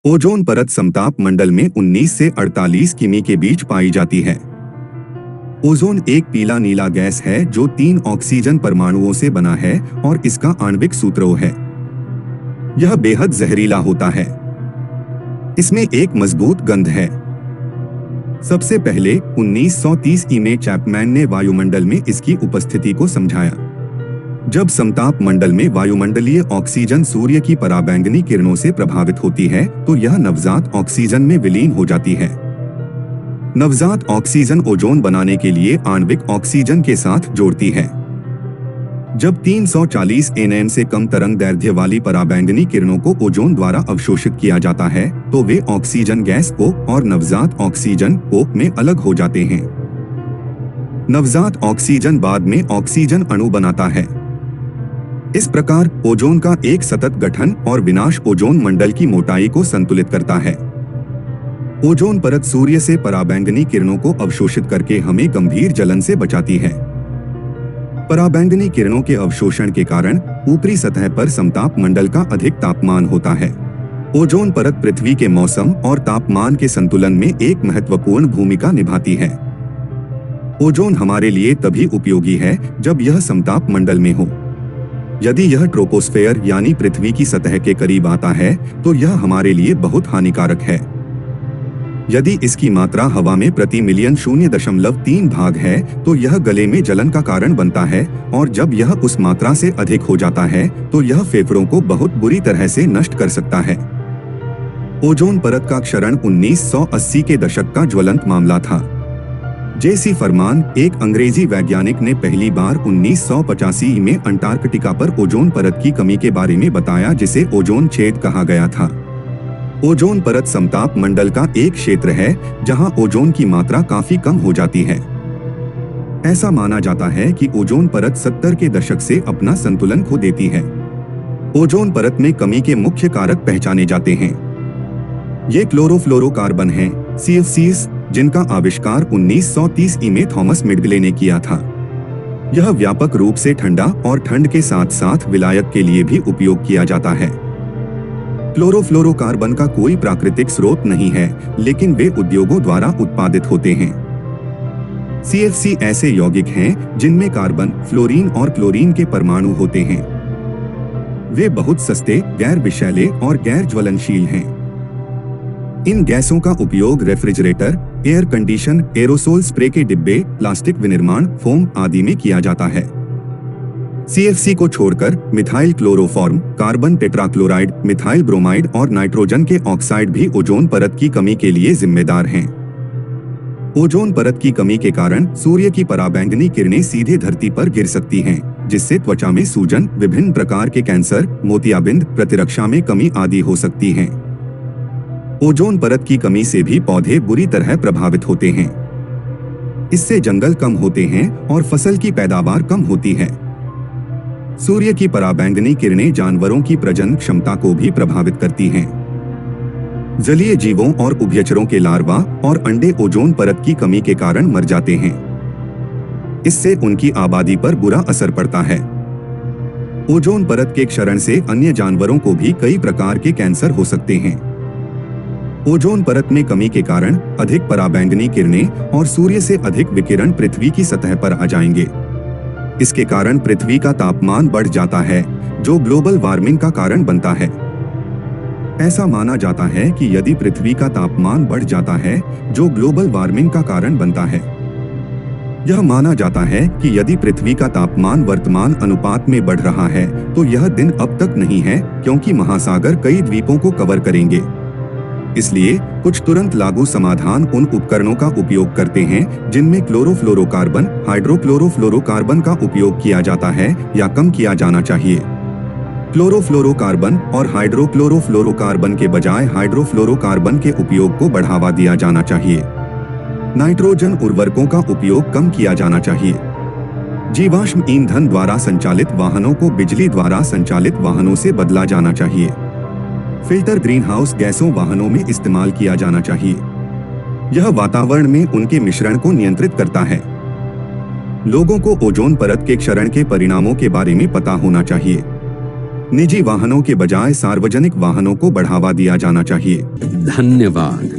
Ozone परत समताप मंडल में 19 से 48 किमी के बीच पाई जाती है। ओजोन एक पीला नीला गैस है जो 3 ऑक्सीजन परमाणुओं से बना है और इसका आणविक सूत्र O है। यह बेहद जहरीला होता है। इसमें एक मजबूत गंध है। सबसे पहले 1930 में चैपमैन ने वायुमंडल में इसकी उपस्थिति को समझाया। जब समताप मंडल में वायुमंडलीय ऑक्सीजन सूर्य की पराबैंगनी किरणों से प्रभावित होती है तो यह नवजात ऑक्सीजन में विलीन हो जाती है। नवजात ऑक्सीजन ओजोन बनाने के लिए आणविक ऑक्सीजन के साथ जोड़ती है। जब 340 nm से कम तरंग दैर्ध्य वाली पराबैंगनी किरणों को ओजोन द्वारा अवशोषित किया जाता है तो वे ऑक्सीजन गैस O और नवजात ऑक्सीजन O में अलग हो जाते हैं। नवजात ऑक्सीजन बाद में ऑक्सीजन अणु बनाता है। इस प्रकार ओजोन का एक सतत गठन और विनाश ओजोन मंडल की मोटाई को संतुलित करता है। ओजोन परत सूर्य से पराबैंगनी किरणों को अवशोषित करके हमें गंभीर जलन से बचाती है। पराबैंगनी किरणों के अवशोषण के कारण ऊपरी सतह पर समताप मंडल का अधिक तापमान होता है। ओजोन परत पृथ्वी के मौसम और तापमान के संतुलन में एक महत्वपूर्ण भूमिका निभाती है। ओजोन हमारे लिए तभी उपयोगी है जब यह समताप मंडल में हो। यदि यह ट्रोपोस्फेयर यानी पृथ्वी की सतह के करीब आता है तो यह हमारे लिए बहुत हानिकारक है। यदि इसकी मात्रा हवा में प्रति मिलियन 0.3 भाग है तो यह गले में जलन का कारण बनता है और जब यह उस मात्रा से अधिक हो जाता है तो यह फेफड़ों को बहुत बुरी तरह से नष्ट कर सकता है। ओजोन परत का क्षरण 1980 के दशक का ज्वलंत मामला था। J.C. फरमान एक अंग्रेजी वैज्ञानिक ने पहली बार 1985 में अंटार्कटिका पर ओजोन परत की कमी के बारे में बताया जिसे ओजोन छेद कहा गया था। ओजोन परत समताप मंडल का एक क्षेत्र है जहां ओजोन की मात्रा काफी कम हो जाती है। ऐसा माना जाता है कि ओजोन परत 70 के दशक से अपना संतुलन खो देती है। ओजोन परत में कमी के मुख्य कारक पहचाने जाते हैं। ये क्लोरोफ्लोरोकार्बन हैं, CFCs, जिनका आविष्कार 1930 में थॉमस मिडगले ने किया था। यह व्यापक रूप से ठंडा और ठंड के साथ साथ विलायक के लिए भी उपयोग किया जाता है। क्लोरोफ्लोरोकार्बन का कोई प्राकृतिक स्रोत नहीं है, लेकिन वे उद्योगों द्वारा उत्पादित होते हैं। CFC ऐसे यौगिक हैं जिनमें कार्बन, फ्लोरीन और क्लोरीन के परमाणु होते हैं। वे बहुत सस्ते, गैर विषैले और गैर ज्वलनशील हैं। इन गैसों का उपयोग refrigerator, air condition, aerosol spray के डिब्बे, प्लास्टिक विनिर्माण, फोम आदि में किया जाता है। CFC को छोड़कर methyl chloroform, carbon tetrachloride, methyl bromide और नाइट्रोजन के ऑक्साइड भी ओजोन परत की कमी के लिए जिम्मेदार हैं। ओजोन परत की कमी के कारण सूर्य की पराबैंगनी किरणें सीधे धरती पर गिर सकती हैं, जिससे त्वचा में सूजन, विभिन्न प्रकार के कैंसर, मोतियाबिंद, प्रतिरक्षा में कमी आदि हो सकती हैं। ओजोन परत की कमी से भी पौधे बुरी तरह प्रभावित होते हैं। इससे जंगल कम होते हैं और फसल की पैदावार कम होती है। सूर्य की पराबैंगनी किरणें जानवरों की प्रजनन क्षमता को भी प्रभावित करती हैं। जलीय जीवों और उभयचरों के लार्वा और अंडे ओजोन परत की कमी के कारण मर जाते हैं। इससे उनकी आबादी पर बुरा असर पड़ता है। ओजोन परत के क्षरण से अन्य जानवरों को भी कई प्रकार के कैंसर हो सकते हैं। ओजोन परत में कमी के कारण अधिक पराबैंगनी किरणें और सूर्य से अधिक विकिरण पृथ्वी की सतह पर आ जाएंगे। इसके कारण पृथ्वी का तापमान बढ़ जाता है, जो ग्लोबल वार्मिंग का कारण बनता है। ऐसा माना जाता है कि यदि पृथ्वी का तापमान बढ़ जाता है, जो ग्लोबल वार्मिंग का कारण बनता है। यह माना जाता है कि यदि पृथ्वी का तापमान वर्तमान अनुपात में बढ़ रहा है, तो यह दिन अब तक नहीं है, क्योंकि महासागर कई द्वीपों को कवर करेंगे। इसलिए कुछ तुरंत लागू समाधान उन उपकरणों का उपयोग करते हैं जिनमें क्लोरोफ्लोरोकार्बन, हाइड्रोक्लोरोफ्लोरोकार्बन का उपयोग किया जाता है या कम किया जाना चाहिए। क्लोरोफ्लोरोकार्बन और हाइड्रोक्लोरोफ्लोरोकार्बन के बजाय हाइड्रोफ्लोरोकार्बन के उपयोग को बढ़ावा दिया जाना चाहिए। नाइट्रोजन उर्वरकों का उपयोग कम किया जाना चाहिए। जीवाश्म ईंधन द्वारा संचालित वाहनों को बिजली द्वारा संचालित वाहनों से बदला जाना चाहिए। फिल्टर ग्रीनहाउस गैसों वाहनों में इस्तेमाल किया जाना चाहिए। यह वातावरण में उनके मिश्रण को नियंत्रित करता है। लोगों को ओजोन परत के क्षरण के परिणामों के बारे में पता होना चाहिए। निजी वाहनों के बजाय सार्वजनिक वाहनों को बढ़ावा दिया जाना चाहिए। धन्यवाद।